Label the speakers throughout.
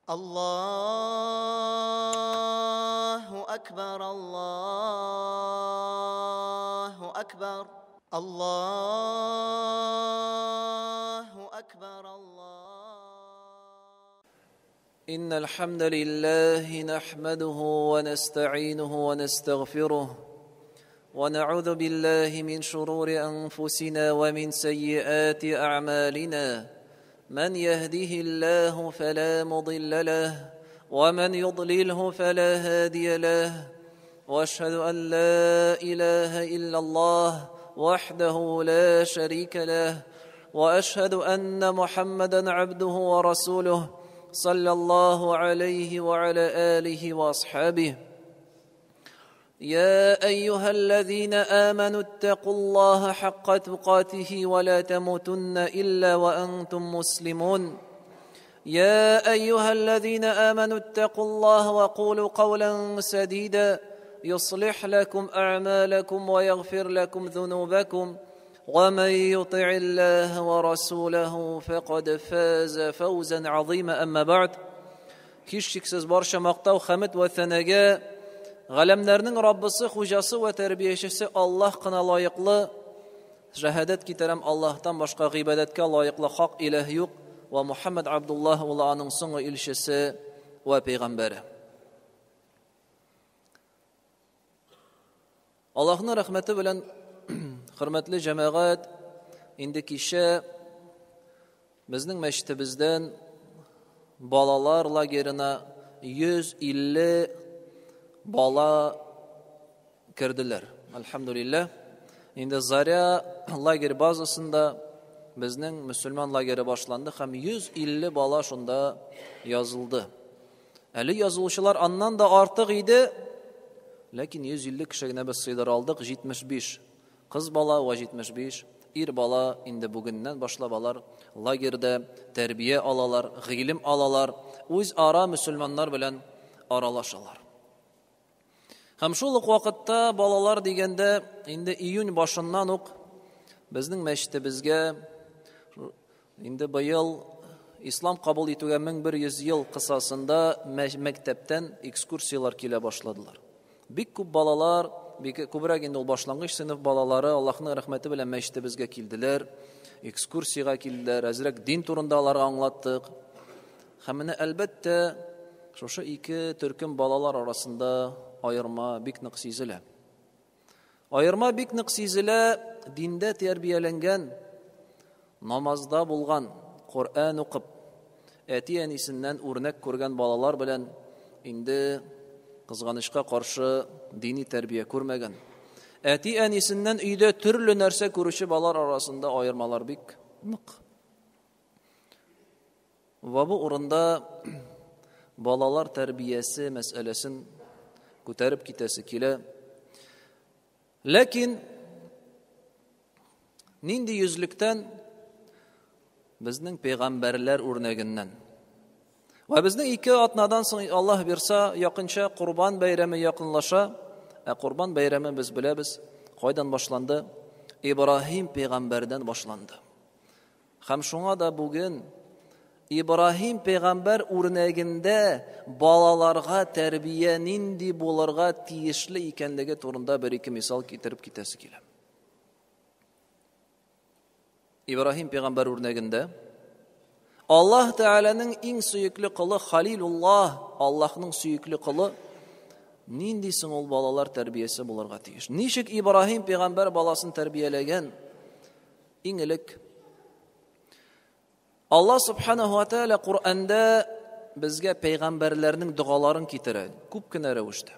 Speaker 1: الله أكبر الله أكبر الله أكبر الله.
Speaker 2: إن الحمد لله نحمده ونستعينه ونستغفره ونعوذ بالله من شرور أنفسنا ومن سيئات أعمالنا. من يهده الله فلا مضل له ومن يضلله فلا هادي له، وأشهد أن لا إله إلا الله وحده لا شريك له، وأشهد أن محمدا عبده ورسوله صلى الله عليه وعلى آله وأصحابه. يا أيها الذين آمنوا اتقوا الله حق تقاته ولا تموتن إلا وأنتم مسلمون. يا أيها الذين آمنوا اتقوا الله وقولوا قولا سديدا يصلح لكم أعمالكم ويغفر لكم ذنوبكم، ومن يطع الله ورسوله فقد فاز فوزا عظيما. أما بعد، كيشكسز برشا مقطع خمد وثناجا Ғаләмнәрнең Раббысы, хуҗасы ва тәрбиячесе Аллаһ кына лаеклы. Шаһадат китерәм, Аллаһтан башка гыйбадәткә лаеклы хак илаһ юк, ва Мухаммад Абдуллаһ улы аның соңгы илчесе ва пәйгамбәре. Аллаһның рәхмәте белән, хөрмәтле җәмәгать, инде кичә безнең мәчетебездән балалар лагерына 150 бала керделәр. Алхамдулиллах. Инде Заря лагерь базасында безнең мөселман лагере башланды һәм 150 бала шунда язылды. Әле язылучылар аннан да артык иде, ләкин 150 кеше генә без сыйдыра алдык. 75 кыз бала ва 75 ир бала инде бүгеннән башлап алар лагерьдә тәрбия алалар, гыйлем алалар, үз ара мөселманнар белән аралашалар. Һәм шул ук вакытта балалар дигәндә инде июнь башыннан ук безнең мәчетебезгә инде быел ислам кабул итүгә 1100 ел кысасында мәктәптән экскурсиялар килә башладылар. Бик күп балалар, бик күбрәк инде ул башлангыч сыйныф балалары Аллаһның рәхмәте белән мәчетебезгә килделәр, экскурсиягә килделәр, әзрәк дин турында аларга аңлаттык. Һәм менә әлбәттә шушы ике төркем балалар арасында ayırma bik нык сизелә. Ayırma бик нык сизелә диндә тәрбияләнгән, намазда булган, Коръән укып, әти-әнисеннән үрнәк күргән балалар белән инде кызганычка каршы дини тәрбия күрмәгән. Әти-әнисеннән өйдә төрле нәрсә күрүче балалар арасында ayırмалар бик нык. Ва бу урында балалар тәрбиясе мәсьәләсен күтәреп китәсе килә. Ләкин нинди йөзлектән? Безнең пәйгамбәрләр үрнәгеннән. Ва безнең ике атнадан соң Аллаһ бирса, якынча Курбан бәйрәме якынлаша. Курбан бәйрәме без беләбез, кайдан башланды? Ибраһим пәйгамбәрдән башланды. Һәм шуңа да бүген Ибраһим пәйгамбәр үрнәгендә балаларга тәрбия нинди булырга тиешле икәнлеге турында бер-ике мисал китереп китәсе килә. Ибраһим пәйгамбәр үрнәгендә Аллаһ Тәгаләнең иң сөекле кылы Халилуллаһ, Аллаһның сөекле кылы, нинди соң ул балалар тәрбиясе булырга тиеш? Ничек Ибраһим пәйгамбәр баласын тәрбияләгән? Иң элек Аллаһ Субханаһу ва Тәгалә Коръәндә безгә пәйгамбәрләрнең дугаларын китерә, күп кенә рәвештә.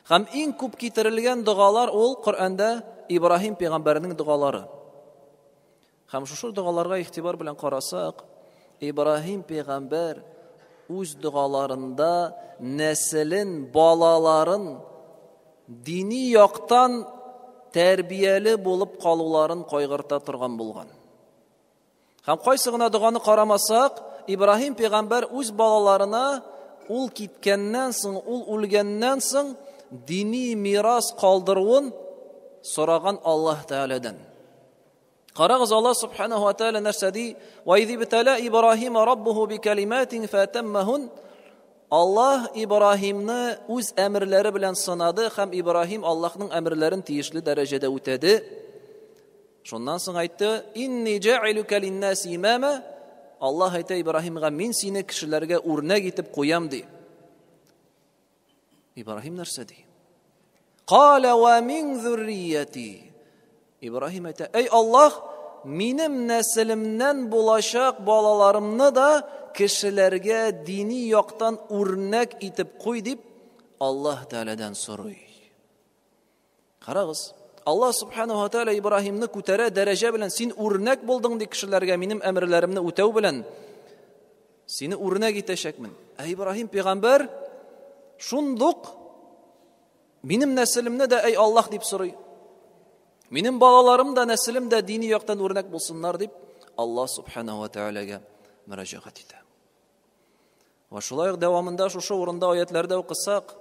Speaker 2: Һәм иң күп китерелгән дугалар ул Коръәндә Ибраһим пәйгамбәрнең дугалары. Һәм шушы дугаларга игътибар белән карасак, Ибраһим пәйгамбәр үз дугаларында нәселен, балаларын дини яктан тәрбияле булып калуларын кайгырта торган булган. Һәм кайсы гына дуганы карамасак, Ибраһим пәйгамбәр үз балаларына ул киткәннән соң, ул үлгәннән соң дини мирас калдыруын сораган Аллаһ Тәгаләдән. Карагыз, Аллаһ субханаһу ва тааля нәрсәди? Ва изи битала Ибрахима раббуху бикалиматин фатаммахун. Аллаһ Ибрахимны үз әмерләре белән сынады һәм Ибрахим Аллаһның әмерләрен тиешле дәрәҗәдә үтәде. Шуннан соң әйтте: "Инни джа'илука лин-наси имама". Аллаһ әйтә Ибрахимга: "Мин сине кешеләргә үрнәк итеп куям" ди. Ибрахим нәрсә ди? "Кала ва мин зуррияти". Ибрахим әйтә: "Эй Аллаһ, минем нәселемнән булачак балаларымны да кешеләргә дини яктан үрнәк итеп куй" дип Аллаһ Тәгаләдән сорый. Карагыз, Аллаһ субханаһу ва тааля Ибрахимны күтәрә дәрәҗә белән: "Син үрнәк булдың" ди кешеләргә, минем әмерләремне үтәү белән сине үрнәк итәчәкмен. Ибрахим пәйгамбәр шундук минем нәселемне дә эй Аллаһ дип сорый. Минем балаларым да, нәселем дә дини яктан үрнәк булсыннар дип Аллаһ субханаһу ва тааляга мөрәҗәгать итә. Ва шулай дәвамында шушы урында аятләрдә укысак,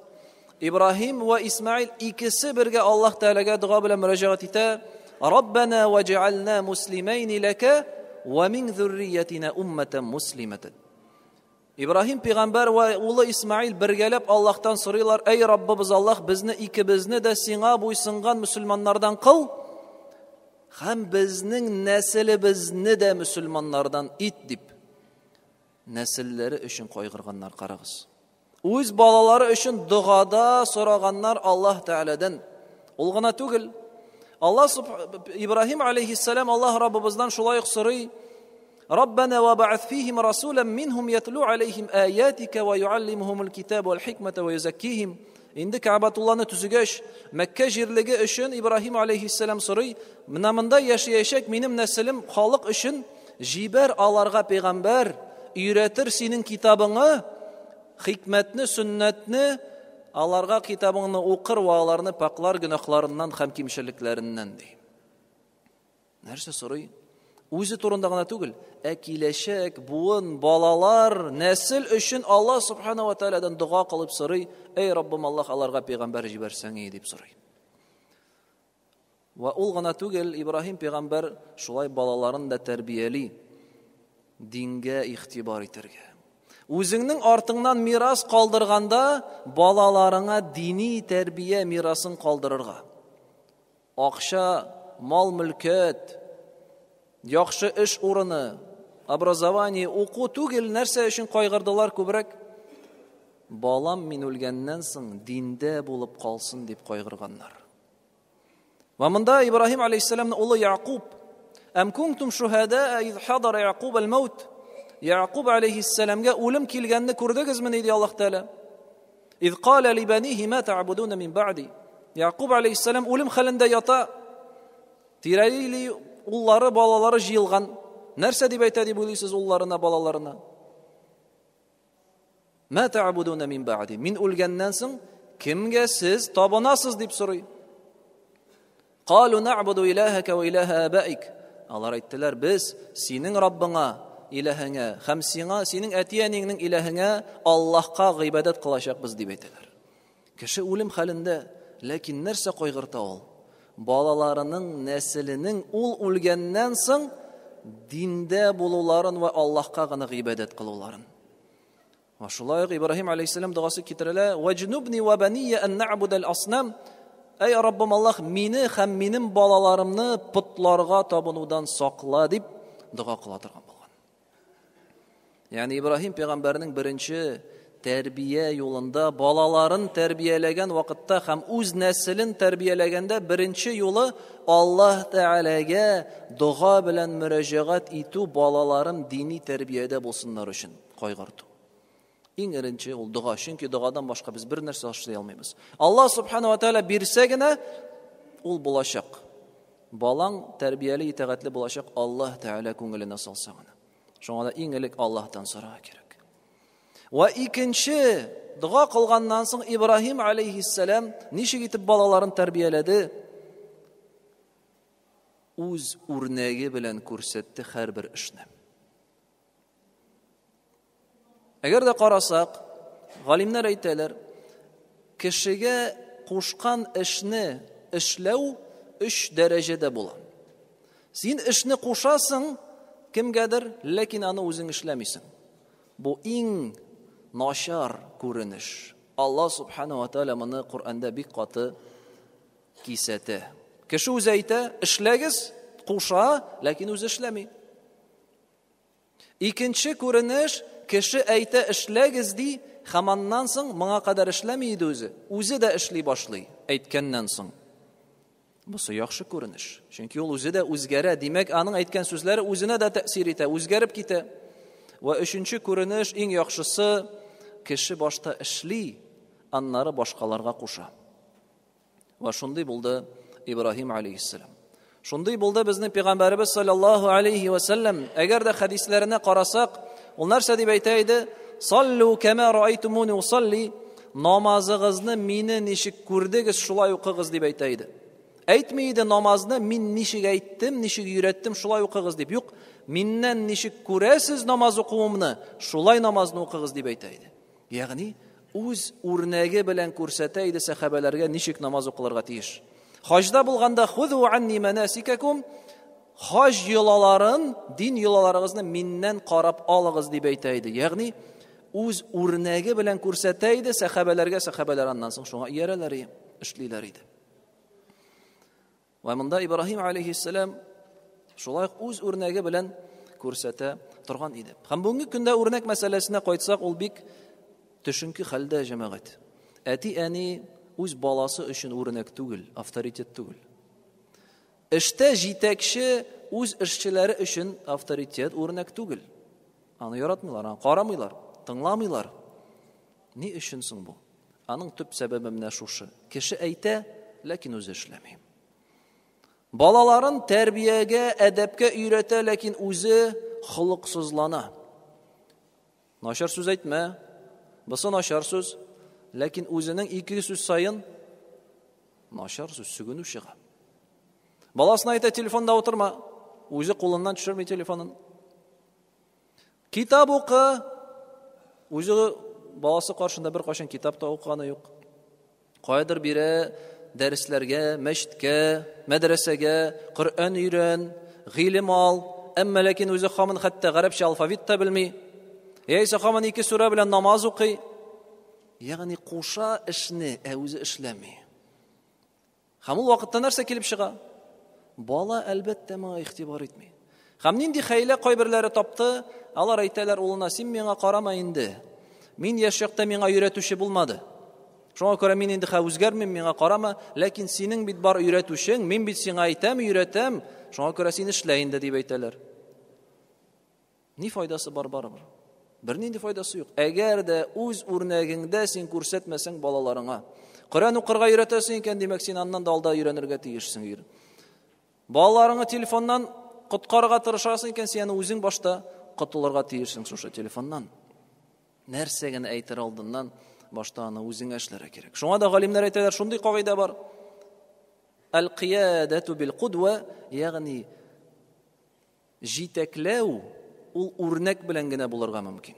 Speaker 2: Ибрахим ва Исмаил икесе бергә Аллаһ Тәгаләгә дуа белән мөрәҗәгать итә: "Раббана ваҗ'ална муслимайни лака ва мин зурриятина умматан муслиматан". Ибрахим пәйгамбәр ва улы Исмаил бергәләп Аллаһтан сорыйлар: "Эй Раббыбыз Аллаһ, безне икебезне дә сиңа буйсынган мөселманнардан кыл һәм безнең нәселебезне дә мөселманнардан ит" дип нәселләре өчен кайгырганнар. Карагыз, үз балалары өчен дугада сораганнар Аллаһ Тәгаләдән. Ул гына түгел, Ибрахим алейхиссалам Аллаһ Раббыбыздан шулай ук сорый: "Раббана ва бa'ath фихим расулан минхум ятлу алейхим аятика ва юаллимухумул китаба вал хикмата ва юзаккихим". Инде Кәбатулланы төзегәч, Мәккә җирлеге өчен Ибрахим алейхиссалам сорый: "Менә монда яшәячәк минем нәселем халык өчен җибәр аларга пәйгамбәр, өйрәтер синең китабыңны, хикмәтне, сөннәтне, аларга китабыңны укыр ва аларны паклар гөнаһларыннан һәм кимчелекләреннән" ди. Нәрсә сорый? Үзе турында гына түгел, киләчәк буын балалар, нәсел өчен Аллаһ субханаһу ва таалядан дуа кылып сорый: "Эй Раббым Аллаһ, аларга пәйгамбәр җибәрсәң" дип сорый. Ва ул гына түгел, Ибрахим пәйгамбәр шулай балаларын да тәрбияли, дингә ихтибар итәргә. Үзеңнең артыңнан мирас калдырганда, балаларыңа дини тәрбия мирасын калдырырга. Акча, мал-мөлкәт, яхшы эш урыны, образование, уку түгел, нәрсә өчен кайгырдылар күбрәк? Балам мин үлгәннән соң диндә булып калсын дип кайгырганнар. Ва монда Ибрахим алейхиссаламның улы Яқуб: "Әм кунтум шухада из хадара Яқуб ал-маут". Яқуб алейхиссаламга үлем килгәнне күрдегезме диде Аллаһ Тәгалә. "Из қала ли банихи ма та'будуна мин бa'ди". Яқуб алейхиссалам үлем хәлендә ята. Тирәли уллары, балалары җыелган. Нәрсә дип әйтә дип уйлыйсыз улларына, балаларына? "Ма та'будуна мин бa'ди". Мин үлгәннән соң кемгә сез табынасыз дип сорый. "Қалу нa'буду илаһака ва илаһа абаик". Алар әйттеләр: "Без синең Раббыңа, илаһеңә һәм синең әтиянеңнең илаһеңә, Аллаһка гыйбадат кылачакбыз" дип әйтәләр. Кеше үлем хәлендә, ләкин нәрсә кайгырта ул? Балаларының, нәселенең ул үлгәннән соң диндә булуларын ва Аллаһка гына гыйбадат кылуларын. Ва шулай Ибрахим алейхиссалам дугасы китерелә: "Ваҗнубни ва бания ан нa'буда ал-аснам". Эй Раббым Аллаһ, мине һәм минем балаларымны путларга табынудан сакла дип дуга кыла торган булган. Ягъни Ибрахим пәйгамбәрнең беренче тәрбия юлында, балаларын тәрбияләгән вакытта һәм үз нәселен тәрбияләгәндә беренче юлы Аллаһ Тәгаләгә дуга белән мөрәҗәгать итү, балаларым дини тәрбиядә булсыннар өчен кайгырту. Иң беренче ул дуга, чөнки дугадан башка без бер нәрсә эшләй алмыйбыз. Аллаһ субханаһу ва тааля бирсә генә ул булачак. Балаң тәрбияле, итәгатьле булачак, Аллаһ Тәгалә күңеленә салса гына. Шуңа да иң элек Аллаһтан сорарга кирәк. Ва икенче дуга кылганнан соң Ибрахим алейхиссалам ничек итеп балаларын тәрбияләде? Үз үрнәге белән күрсәтте һәрбер эшне. Әгәр дә карасак, галимнәр әйтәләр, кешегә кушкан эшне эшләү 3 дәрәҗәдә була. Син эшне кушасың кемгәдер, ләкин аны үзең эшләмисең. Бу иң начар күренеш. Алла субхана ва тааля моны Куръанда бик каты кисәтә. Кеше үзе әйтә, эшләгез, куша, ләкин үзе эшләми. Икенче күренеш, кеше әйтә, эшләгез ди, һәм аннан соң моңа кадәр эшләми иде үзе. Үзе дә эшли башлый, әйткәннән соң. Бусы яхшы күренеш. Чөнки ул үзе дә үзгәрә, димәк, аның әйткән сүзләре үзенә дә тәэсир итә, үзгәреп китә. Ва өченче күренеш, иң яхшысы, кеше башта эшли, аннары башкаларга куша. Ва шундый булды Ибраһим алейхиссалам. Шундый булды безнең пәйгамбәрбез саллаллаһу алейхи ва саллям. Әгәр дә хадисләренә карасак, ул нәрсә дип әйтә иде? Саллу кама раайтумуни усалли. Намазыгызны мине ничек күрдегез, шулай укыгыз дип әйтә иде. Әйтми иде намазны мин ничек әйттем, ничек өйрәттем, шулай укыгыз дип. Юк, миннән ничек күрәсез намаз укуымны, шулай намазны укыгыз дип әйтә иде. Ягъни үз үрнәге белән күрсәтә иде сахабаларга ничек намаз укылырга тиеш. Хаҗда булганда хузу анни манасикакум, хаҗ йолаларын, дин йолаларыгызны миннән карап алыгыз дип әйтә иде. Ягъни үз үрнәге белән күрсәтә иде сахабаларга, сахабалар аннан соң шуңа иярәләр, эшлиләр иде. Ва монда Ибраһим алейхиссалам шулай үз үрнәге белән күрсәтә торган иде. Һәм бүгенге көндә үрнәк мәсьәләсенә кайтсак, ул бик төшенке хәлдә җәмәгать. Әти-әни үз баласы өчен үрнәк түгел, авторитет түгел. Эштә җитәкче үз эшчеләре өчен авторитет, үрнәк түгел. Аны яратмыйлар, аны карамыйлар, тыңламыйлар. Ни өчен соң бу? Аның төп сәбәбе менә шушы. Кеше әйтә, ләкин үзе эшләми. Балаларын тәрбиягә, әдәпкә өйрәтә, ләкин үзе холыксызлана. Начар сүз әйтмә, бусы начар сүз, ләкин үзенең ике сүз сайын начар сүз сүгенү чыга. Баласына әйтә, телефонда утырма, үзе кулыннан төшерми телефонын. Китап укы, үзе баласы каршында бер кашан китап та укыганы юк. Кайдыр бирә дәресләргә, мәчеткә, мәдрәсәгә, Коръән өйрән, гыйлем ал, әмма ләкин үзе хамын хәтта гарәпчә алфавит та белми. Яисә хамын ике сүрә белән намаз укый. Ягъни куша эшне үзе эшләми. Һәм ул вакытта нәрсә килеп чыга? Бала әлбәттә моңа игътибар итми. Һәм нинди хәйлә кайберләре тапты, алар әйтәләр, улына, син миңа карама инде. Мин яшь чакта миңа өйрәтүче булмады. Шуңа күрә мин инде үзгәрмим, миңа карама, ләкин синең бит бар өйрәтүчең, мин бит сиңа әйтәм, өйрәтәм, шуңа күрә син эшлә инде дип әйтәләр. Ни файдасы бар барыбер? Бер нинди файдасы юк. Әгәр дә үз үрнәгеңдә син күрсәтмәсәң балаларыңа, Коръән укырга өйрәтәсең икән, димәк син аннан да алда өйрәнергә тиешсең. Балаларыңны телефоннан коткарырга тырышасың икән, син үзең башта котылырга тиешсең шушы телефоннан. Нәрсә генә әйтер алдыннан башта аны үзеңә эшләргә кирәк. Шуңа да галимнәр әйтәләр, шундый кагыйдә бар. Ал-қиядату бил-қудва, ягъни җитәкләү ул үрнәк белән генә булырга мөмкин.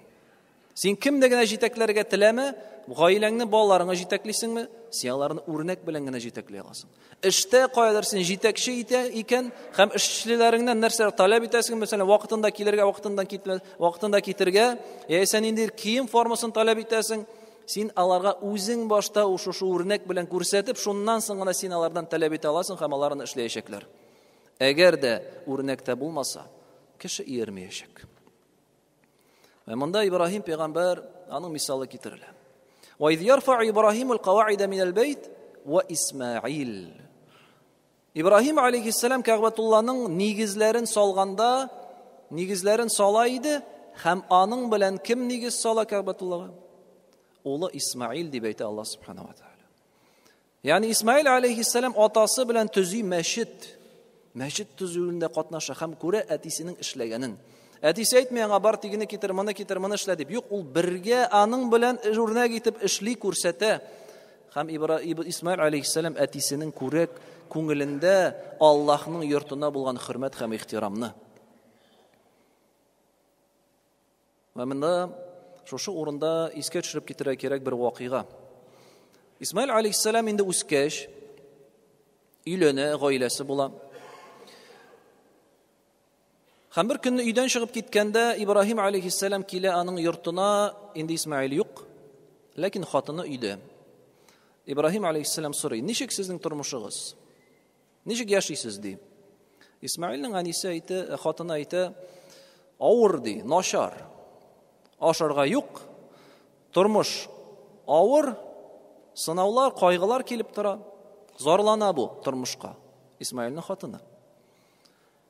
Speaker 2: Син кемне генә җитәкләргә теләмә, гаиләңне, балаларыңны җитәклисеңме, син аларны үрнәк белән генә җитәкли аласың. Эштә кайдыр син җитәкче икән, һәм эшчеләреңнән нәрсә таләп итәсең, мәсәлән, вакытында килергә, вакытында китергә, яисә нинди кием формасын таләп итәсең, син аларга үзең башта шушы үрнәк белән күрсәтеп, шуннан соң гына син алардан таләп итә аласың һәм аларны эшләячәкләр. Әгәр дә үрнәктә булмаса, кеше иермәячәк. Ва монда Ибраһим пәйгамбәр аның мисалы китерелә. Ва из ярфа Ибраһимул каваида минал бейт ва Исмаил. Ибраһим алейхиссалам Кәгъбәтулланың нигезләрен салганда, нигезләрен сала иде, һәм аның белән кем нигез сала Кәгъбәтуллага? Улы Исмаил дип әйтә Аллаһ субханаһу ва тааля. Ягъни Исмаил алейхиссалам атасы белән төзи мәчет төзүендә катнаша һәм күрә әтисенең эшләгәнен. Әтисе әйтмәй аңа бар тигене китер, моны эшлә дип. Юк, ул бергә аның белән үрнәк итеп эшли, күрсәтә. Һәм Исмаил алейхиссалам әтисенең күрәк күңелендә Аллаһның йортына булган хөрмәт һәм ихтирамны. Ва монда шушы урында искә төшереп китерә кирәк бер вакыйга. Исмаил алейхиссалам инде үскәч, өйләнә, гаиләсе була. Һәм бер көнне өйдән чыгып киткәндә Ибраһим алейхиссалам килә аның йортына, инде Исмаил юк, ләкин хатыны өйдә. Ибраһим алейхиссалам сорый: "Ничек сезнең тормышыгыз? Ничек яшисез?" ди. Исмаилнең әнисе әйтә, хатыны әйтә: "Авыр ди, начар. Ашарга юк, тормыш авыр, сынаулар, кайгылар килеп тора. Зарлана бу тормышка." Исмаилнең хатыны.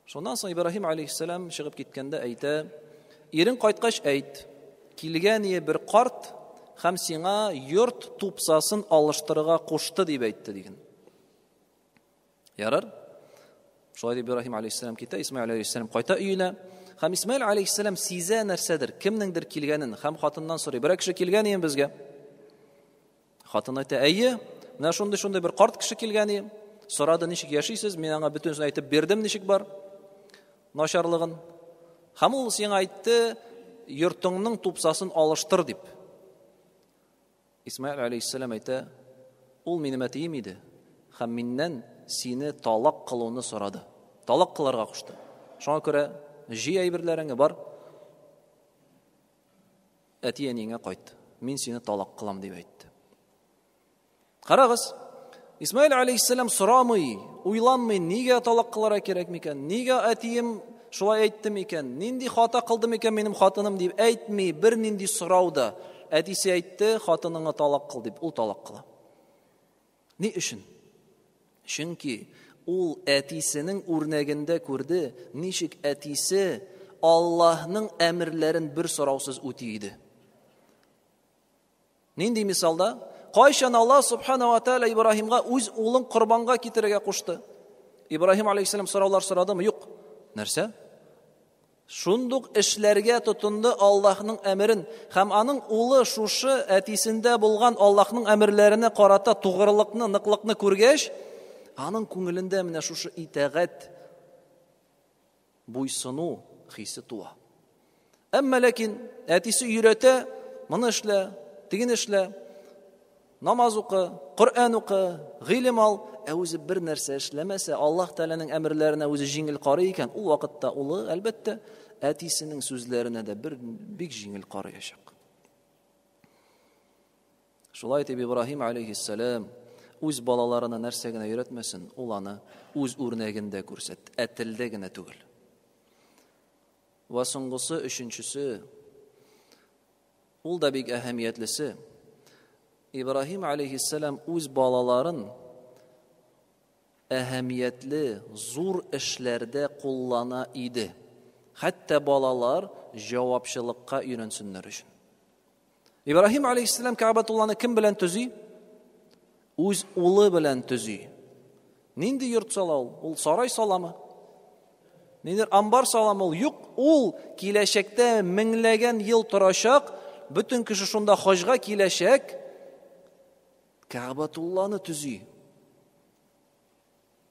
Speaker 2: Шуннан соң Ибраһим алейхиссалам чыгып киткәндә әйтә: "Ирең кайткач әйт, килгән бер карт һәм сиңа йорт тупсасын алыштырырга кушты" дип әйтте диген. Ярар. Шулай дип Ибраһим алейхиссалам китә, Исмаил алейхиссалам кайта өенә. Һәм Исмаил алейхиссалам сизә нәрсәдер, кемнеңдер килгәнен, һәм хатыннан сорый: "Бер кеше килгән ин безгә?" Хатын әйтә: "Әйе, менә шундый бер карт кеше килгән. Сорады, ничек яшисез? Мин аңа бөтенсен әйтеп бирдем, ничек бар начарлыгын. Һәм ул сиңа әйтте, йортыңның тупсасын алыштыр" дип. Исмаил алейхиссалам әйтә: "Ул минем әтием иде, һәм миннән сине талак кылуны сорады. Талак кыларга кушты. Шуңа күрә җый әйберләреңә бар, әтиеңә кайт. Мин сине талак кылам" дип әйтте. Карагыз, Исмаил алейхиссалам сорамый, уйланмый, нигә талак кыларга кирәк микән? Нигә әтием шулай әйтте микән? Нинди хата кылды микән минем хатыным дип әйтми, бер нинди сорауда. Әтисе әйтте, хатыныңа талак кыл дип, ул талак кыла. Ни өчен? Чөнки ул әтисенең үрнәгендә күрде, ничек әтисе Аллаһның әмерләрен бер сораусыз үти иде. Нинди мисалда? Кайчан Аллаһ субхана ва тааля Ибраһимга үз улын курбанга китерергә кушты. Ибраһим алейхиссалам сораулар сорадымы? Юк. Нәрсә? Шундук эшләргә тотынды Аллаһның әмерен, һәм аның улы шушы әтисендә булган Аллаһның әмерләренә карата тугрылыкны, ныклыкны күргәч, аның күңелендә менә шушы итагать, буйсыну хисе туа. Әмма ләкин әтисе өйрәтә, моны эшлә, тиген эшлә, намаз укы, Коръән укы, гыйлем ал, үзе бер нәрсә эшләмәсә, Аллаһ Тәгаләнең әмерләренә үзе җиңел карый икән, ул вакытта улы әлбәттә әтисенең сүзләренә дә бер бик җиңел карыячак. Шулай итеп Ибраһим алейхиссалам үз балаларына нәрсә генә өйрәтмәсен, ул аны үз үрнәгендә күрсәт, әтелдә генә түгел. Ва соңгысы, өченчесе, ул да бик әһәмиятлесе. Ибраһим алейхиссалам үз балаларын әһәмиятле, зур эшләрдә куллана иде. Хәтта балалар җавапчылыкка өйрәнсеннәр өчен. Ибраһим алейхиссалам Кәгъбәтулланы кем белән төзи? Үз улы белән төзи. Нинди йорт сала ул? Ул сарай саламы? Нидер амбар саламы ул? Юк, ул киләчәктә меңләгән ел торачак, бөтен кеше шунда хаҗга киләчәк, Кәгъбәтулланы төзи.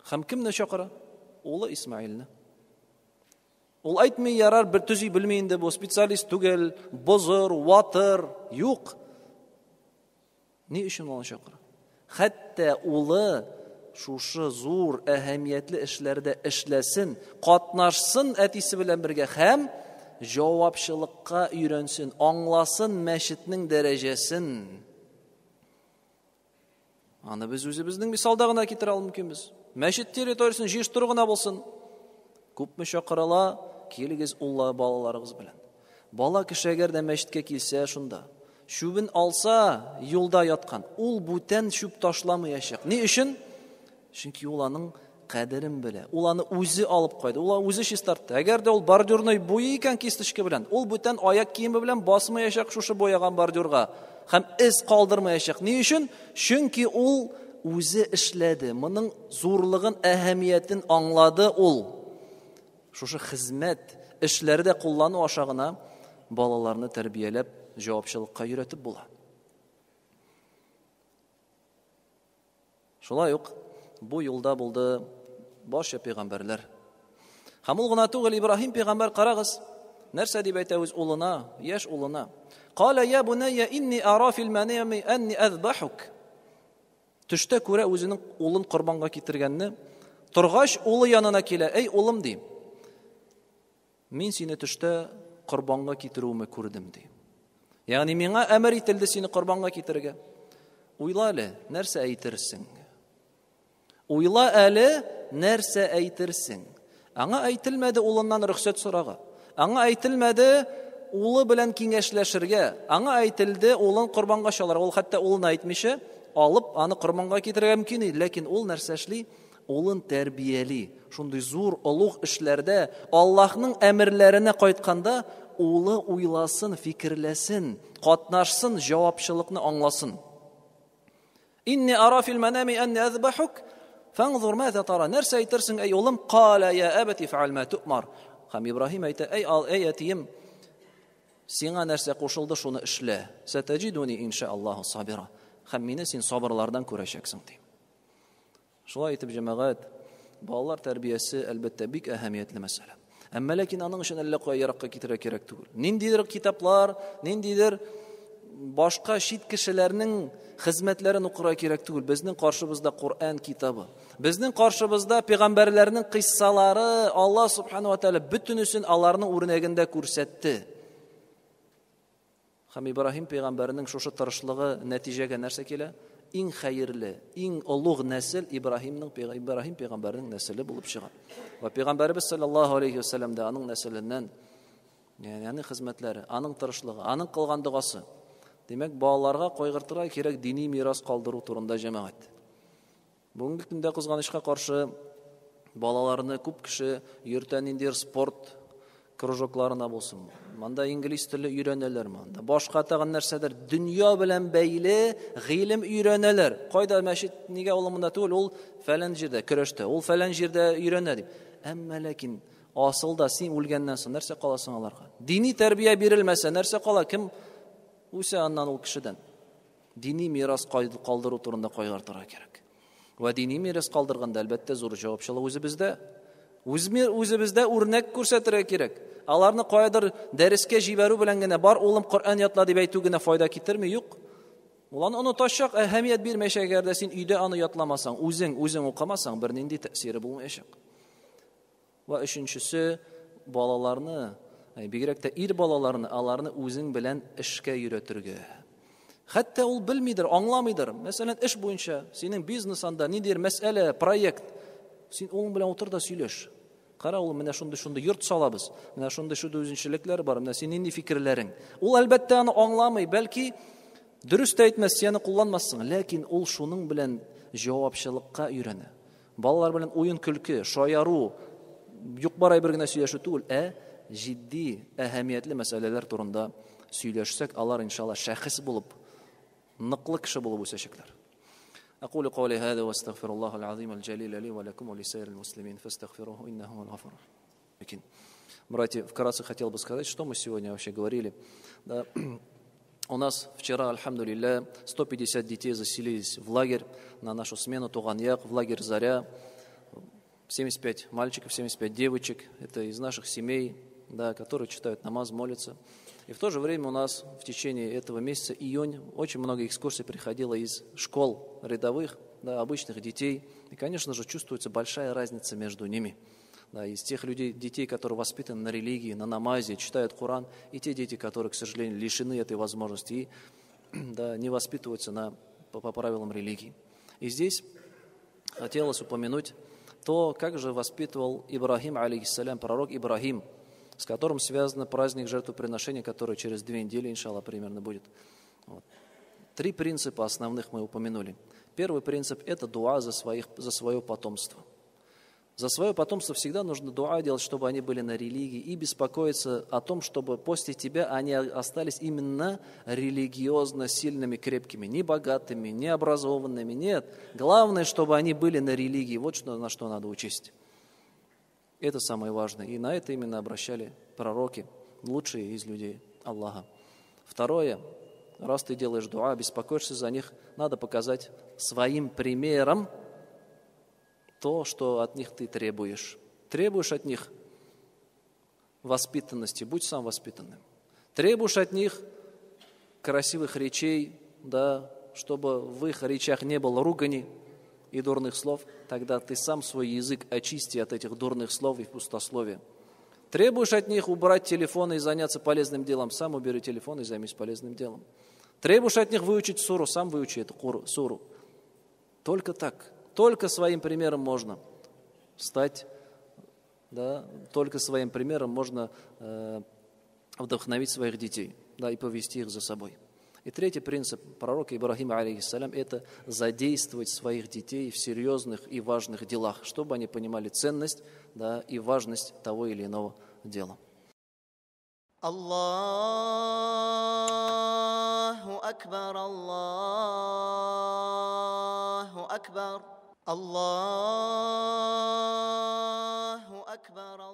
Speaker 2: Һәм кемне чакыра? Улы Исмаилне. Ул әйтмей, ярар, бер төзи белми инде, бу специалист түгел, бозыр, ватыр, юк. Ни өчен аны чакыра? Хәтта улы шушы зур әһәмиятле эшләрдә эшләсен, катнашсын әтисе белән бергә, һәм җавапчылыкка өйрәнсен, аңласын мәчетнең дәрәҗәсен. Аны без үзебезнең мисалда гына китерә алмыйбыз. Мәчет территориясын җыштыру гына булсын. Күпме чакырыла, килегез улла балаларыгыз белән. Бала кеше әгәр дә мәчеткә килсә шунда, шүбен алса, юлда яткан, ул бүтән шүп ташламаячак. Ни өчен? Чөнки ул аның кадерен белә. Ул аны үзе алып кайды. Ул үзе чистартты. Әгәр дә ул бордюрны буй икән кисточка белән, ул бүтән аяк киеме белән басмаячак шушы бояган бордюрга. Һәм эз калдырмаячак. Ни өчен? Чөнки ул үзе эшләде. Моның зурлыгын, әһәмиятен аңлады ул. Шушы хезмәт эшләрдә куллану аша гына балаларны тәрбияләп, җавапчылыкка өйрәтеп була. Шулай ук бу юлда булды баш пәйгамбәрләр. Һәм ул гына түгел, Ибраһим пәйгамбәр, карагыз, нәрсә дип әйтә үз улына, яшь улына? Кала я бунайя инни ара фил манами анни азбахук. Төштә күрә үзенең улын курбанга китергәнне, торгач улы янына килә. Эй улым ди, Мин сине төштә корбанга китерүемне күрдем ди. Ягъни миңа әмер ителде сине корбанга китерергә. Уйла әле, нәрсә әйтерсең? Уйла әле, нәрсә әйтерсең? Аңа әйтелмәде улыннан рөхсәт сорага. Аңа әйтелмәде улы белән киңәшләшергә. Аңа әйтелде улын корбанга чаларга. Ул хәтта улын әйтмичә, алып аны корбанга китерергә мөмкин иде, ләкин ул нәрсә эшли? Улын тәрбияли. Шундый зур олуг эшләрдә Аллаһның әмерләренә кайтканда улы уйласын, фикерләсен, катнашсын, җавапчылыкны аңласын. Инни ара фил манами анни азбахук фанзур маза тара. Нәрсә әйтерсең, эй улым? Кала я абати фа'ал ма ту'мар. Хәм Ибраһим әйтә: эй әтием, сиңа нәрсә кушылды, шуны эшлә. Сатаҗидуни иншааллаһу сабира. Хәм мине син сабырлардан күрәчәксең ди. Шулай итеп, җәмәгать, балалар тәрбиясе әлбәттә бик әһәмиятле мәсьәлә. Әмма ләкин аның өчен әллә кая яракка китерә кирәк түгел. Ниндидер китаплар, ниндидер башка чит кешеләрнең хезмәтләрен укырга кирәк түгел. Безнең каршыбызда Коръән китабы. Безнең каршыбызда пәйгамбәрләрнең кыйссалары, Аллаһ субхана ва тааля бөтенесен аларның үрнәгендә күрсәтте. Хәм Ибраһим пәйгамбәрнең шушы тырышлыгы нәтиҗәгә нәрсә килә? Иң хәерле, иң олуг нәсел Ибраһим пәйгамбәрнең нәселе булып чыга. Ва пәйгамбәрбез саллаллаһу алейхи ва саллям да аның нәселеннән, ягъни хезмәтләре, аның тырышлыгы, аның кылган дугасы. Демәк, балаларга кайгыртырга кирәк дини мирас калдыру турында җәмәгать. Бүгенге көндә кызганычка каршы балаларны күп кеше йөртә ниндидер спорт кружокларына булсын. Манда инглиз теле өйрәнәләр, манда башка тагын нәрсәдер, дөнья белән бәйле гыйлем өйрәнәләр. Кайда мәчет, нигә ул монда түгел, ул фәлән җирдә көрәштә, ул фәлән җирдә өйрәнә дип. Әмма ләкин асылда син үлгәннән соң нәрсә каласың аларга? Дини тәрбия бирелмәсә, нәрсә кала? Кем үсә аннан ул кешедән? Дини мирас калдыру турында кайгыртырга кирәк. Ва дини мирас калдырганда әлбәттә зур җавапчылык үзебездә. Үзебездә үрнәк күрсәтергә кирәк. Аларны каядыр дәрескә җибәрү белән генә бар улым Коръән ятла дип әйтү генә файда китерми, юк. Ул аны онытачак, әһәмият бирмәячәк, әгәр дә син өйдә аны ятламасаң, үзең укымасаң, бернинди тәэсире булмаячак. Ва өченчесе, балаларны, бигрәк тә ир балаларны, аларны үзең белән эшкә өйрәтергә. Хәтта ул белмидер, аңламыйдыр. Мәсәлән, эш буенча, синең бизнесында ниндидер мәсьәлә, проект, син улың белән утыр да сөйләш. Кара, ул менә шундый йорт салабыз. Менә шундый үзенчәлекләр бар. Менә син нинди фикерләрең? Ул әлбәттә аны аңламый, бәлки дөрес тә әйтмәс, сине кулланмассың, ләкин ул шуның белән җавапчылыкка өйрәнә. Балалар белән уен көлке, шаяру, юк-барай бер генә сөйләшү түгел, җитди, әһәмиятле мәсьәләләр турында сөйләшсәк, алар иншалла шәхес булып, ныклы кеше булып үсәчәкләр. أقول قولي هذا واستغفر الله العظيم الجليل لي ولكم ولسائر المسلمين فاستغفروه إنه هو الغفور الرحيم. Братья, вкратце хотел бы сказать, что мы сегодня вообще говорили. Да, у нас вчера, альхамдулилля, 150 детей заселились в лагерь на нашу смену Туганьяк, в лагерь Заря. 75 мальчиков, 75 девочек. Это из наших семей, да, которые читают намаз, молятся. И в то же время у нас в течение этого месяца, июнь, очень много экскурсий приходило из школ рядовых, да, обычных детей. И, конечно же, чувствуется большая разница между ними. Да, из тех людей, детей, которые воспитаны на религии, на намазе, читают Коран, и те дети, которые, к сожалению, лишены этой возможности и да, не воспитываются по правилам религии. И здесь хотелось упомянуть то, как же воспитывал Ибраһим, алейхиссалям, пророк Ибраһим, с которым связан праздник жертвоприношения, который через 2 недели, иншалла, примерно будет. Вот. 3 принципа основных мы упомянули. Первый принцип – это дуа за свое потомство. За свое потомство всегда нужно дуа делать, чтобы они были на религии, и беспокоиться о том, чтобы после тебя они остались именно религиозно сильными, крепкими, не богатыми, не образованными. Нет, главное, чтобы они были на религии. Вот на что надо учесть. Это самое важное. И на это именно обращали пророки, лучшие из людей Аллаха. Второе, раз ты делаешь дуа, беспокоишься за них, надо показать своим примером то, что от них ты требуешь. Требуешь от них воспитанности, будь сам воспитанным. Требуешь от них красивых речей, да, чтобы в их речах не было ругани и дурных слов, тогда ты сам свой язык очисти от этих дурных слов и пустословия. Требуешь от них убрать телефон и заняться полезным делом, сам убери телефон и займись полезным делом. Требуешь от них выучить суру, сам выучи эту суру. Только так, только своим примером можно стать, да, только своим примером можно вдохновить своих детей, да, и повести их за собой. И третий принцип пророка Ибрахима, алейхиссалям, это задействовать своих детей в серьезных и важных делах, чтобы они понимали ценность, да, и важность того или иного дела.
Speaker 1: Аллаху акбар, Аллаху акбар, Аллаху акбар.